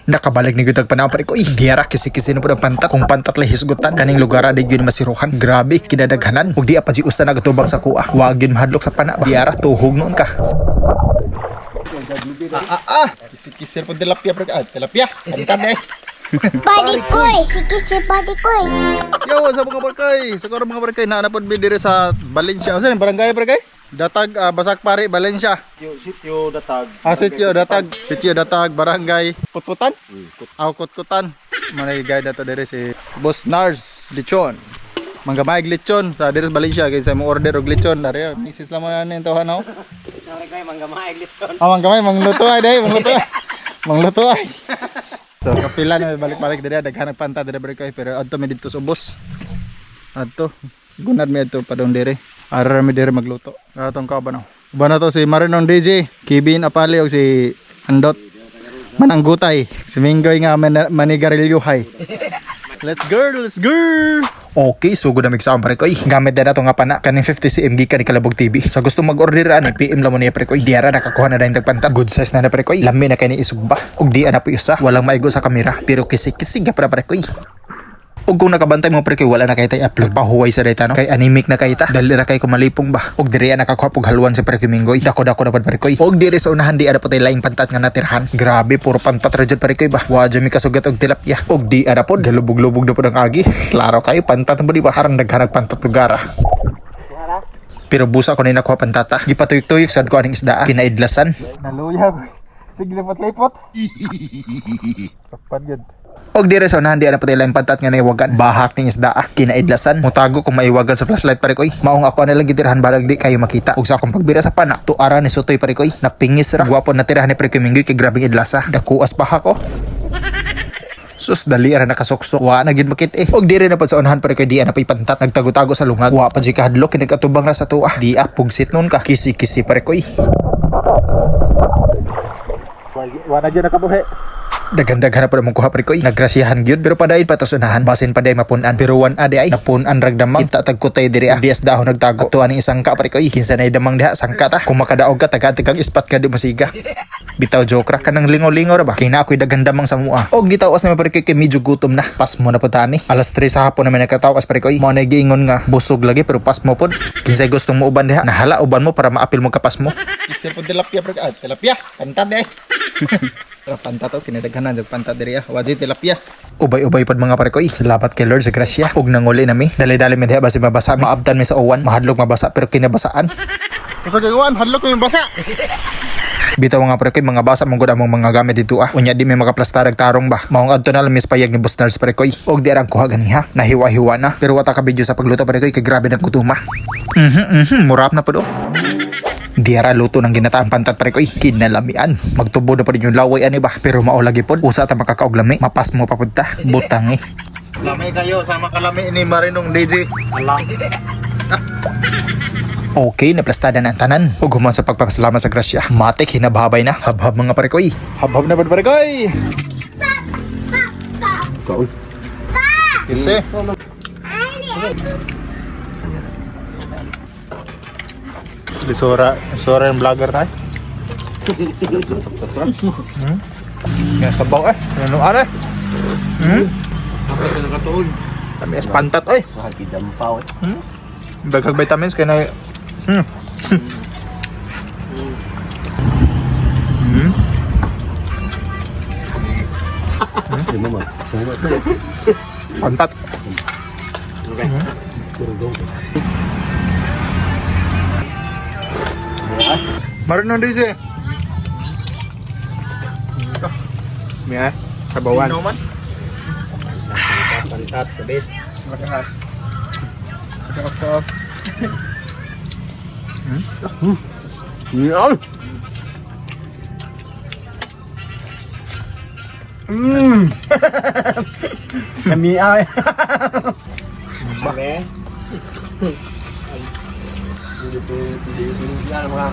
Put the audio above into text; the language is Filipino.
Nakabalik ni Gutag Panao pare ko. Diyara kisi-kisi na po ng pantat. Kung pantat lang hisgutan. Kaning lugar di yun masiruhan. Grabe, kinadaghanan. Huwag di apa si usa nagatubang sa kuha. Huwag yun mahadlok sa pana ba. Diyara, tuhog noon ka. Kisi-kisi po tilapia pare ka. Tilapia, kantan eh. Padikoy, sikisi padikoy. Yo, what's up mga barkay? Siguro mga barkay, naanapod mi dire sa Valencia. Saan barangay barkay? Datag, Basak Pari, Valencia. Sityo Datag. Sityo Datag, barangay Putputan? Kutkutan. Manay na to dire si Boss Nars Lechon. Manggamayag lechon sa dire sa Valencia kay sa mo order og lechon dari misis lang mo na nito hanaw. Barangay manggamayag lechon. Manggamay mangluto ay day, mangluto ay. So kapila na balik-balik dire daghanag panta dire barkay pero adto mi didto sa ubos. Adto gunad mi adto padong dire. Ara mi dire magluto. Atong ka ba no? Uban na to si Marinong DJ, Kevin Apali og si Andot Mananggutay, si Minggoy nga Manigarilyohay. Let's go! Okay, so good na migsama pare ko. Gamit na to nga pana kaning 50 cm gikan ni Kalabog TV. Sa gusto mag-order ani PM lang mo niya pare ko. Diara nakakuha na dayon tagpanta. Good size na pare ko. Lami na kay ni isugba. Ug di ana po isa. Walang maigo sa kamera pero kisig-kisig pa pare ko. Ug kung nakabantay mo pare ko wala na kay tay upload pahuway sa data no. Kay anemic na kay ta. Dali ra kay kumalipong ba. Ug diri nakakuha pug halwan sa pare ko Minggoy. Dako-dako na pare ko. Ug diri sa unahan di ada pa tay laing pantat nga natirhan. Grabe puro pantat ra jud pare ko ba. Wa jud mi kasugat og tilapia. Ug di ada pod galubog-lubog na pod ang agi. Klaro kayo pantat mo di ba harang daghanag pantat tugara. Pero busa ko na nakuha pantata. Gipatuyok-tuyok sad ko aning isda. Kinaidlasan. Naluyag. Sige lipot-lipot. Kapad yun. Og dire sa unahan di ana patay lang pantat nga naiwagan. Bahak ning isda kinaidlasan. Mutago kung maiwagan sa flashlight pare koy. Maong ako na lang gitirhan balag di kayo makita. Ug sa akong pagbira sa pana tuara ni Sotoy pare koy. Napingis ra. Guwapo na tirahan ni pare koy Minggoy kay grabing idlasa. Dakuas pa ko. Sus dali ra nakasuksok. Wa na gid makit eh. Og dire na pud sa unahan pare koy di ana pay pantat nagtago-tago sa lungag. Wa pa jud kahadlok kay nagatubang ra sa tuwa. Di pugsit nun ka. Kisi-kisi pare koy. Wa na gyud nakabuhi. Daghan-daghan na po mong kuha pare koy. Nagrasyahan gyud pero padayon pa to sunahan. Basin pa day mapunan. Pero wan ade ay napunan ragdamang. Kita tagkutay diri dias dahon nagtago. Atuan ning isang ka pare koy. Kinsa nay damang diha sangka ta. Kung makadaog ka taga-tagang ispat ka di masiga. Bitaw joke ra kanang lingaw-lingaw ra ba. Kay na ako'y daghan damang sa mua. Og gitawas na pare koy kay medyo gutom na. Pas mo na putani. Alas 3 sa hapon na may nakatawas pare koy. Mo na giingon nga busog lagi pero pas mo pod. Kinsay gustong mo uban diha. Nahala uban mo para maapil mo kapas mo. Isip pod tilapia pare koy. Tilapia. Kantan eh. Pantat o kinadaghanan sa pantat diri wajay tilapia. Ubay-ubay pod mga pare koy. Salamat kay Lord sa grasya. Ug nanguli nami. Dali-dali mi diha basi mabasa. Maabtan mi sa uwan. Mahadlok mabasa pero kinabasaan. Usa kay uwan hadlok mi mabasa. Bitaw nga pare koy mga basa mong gud among mga gamit dito Unya di may makaplastarag tarong ba. Maong adto na lang mis payag ni Boss Nars pare koy. Og di arang kuha ganiha. Nahiwa-hiwa na. Pero wata ka video sa pagluto pare koy kay grabe nang kutuma. Murap na pod. Diara luto ng ginataang pantat pare koy. Kinalamian. Magtubo na pa rin yung laway ani ba. Pero maulagi pod. Usa ta makakaog lami. Mapas mo papunta. Butang eh. Lami kayo sama kalami ni Marinong DJ. Alam. Okay, naplastada na ang tanan. Ug human sa pagpapasalamat sa grasya. Matik hinabahabay na. Habhab mga pare koy. Habhab na pare koy. Kaul. Ise. Sora yung vlogger tayo. Yan sabaw ano are? Apa sa nakatuon? Kami pantat oy. Dampaw Bagag vitamins kay na. Pantat. Marinong DJ. Mia, sabawan. Pantat, the best. Makas. Yan. Kami ay. Mame. Hindi siya mga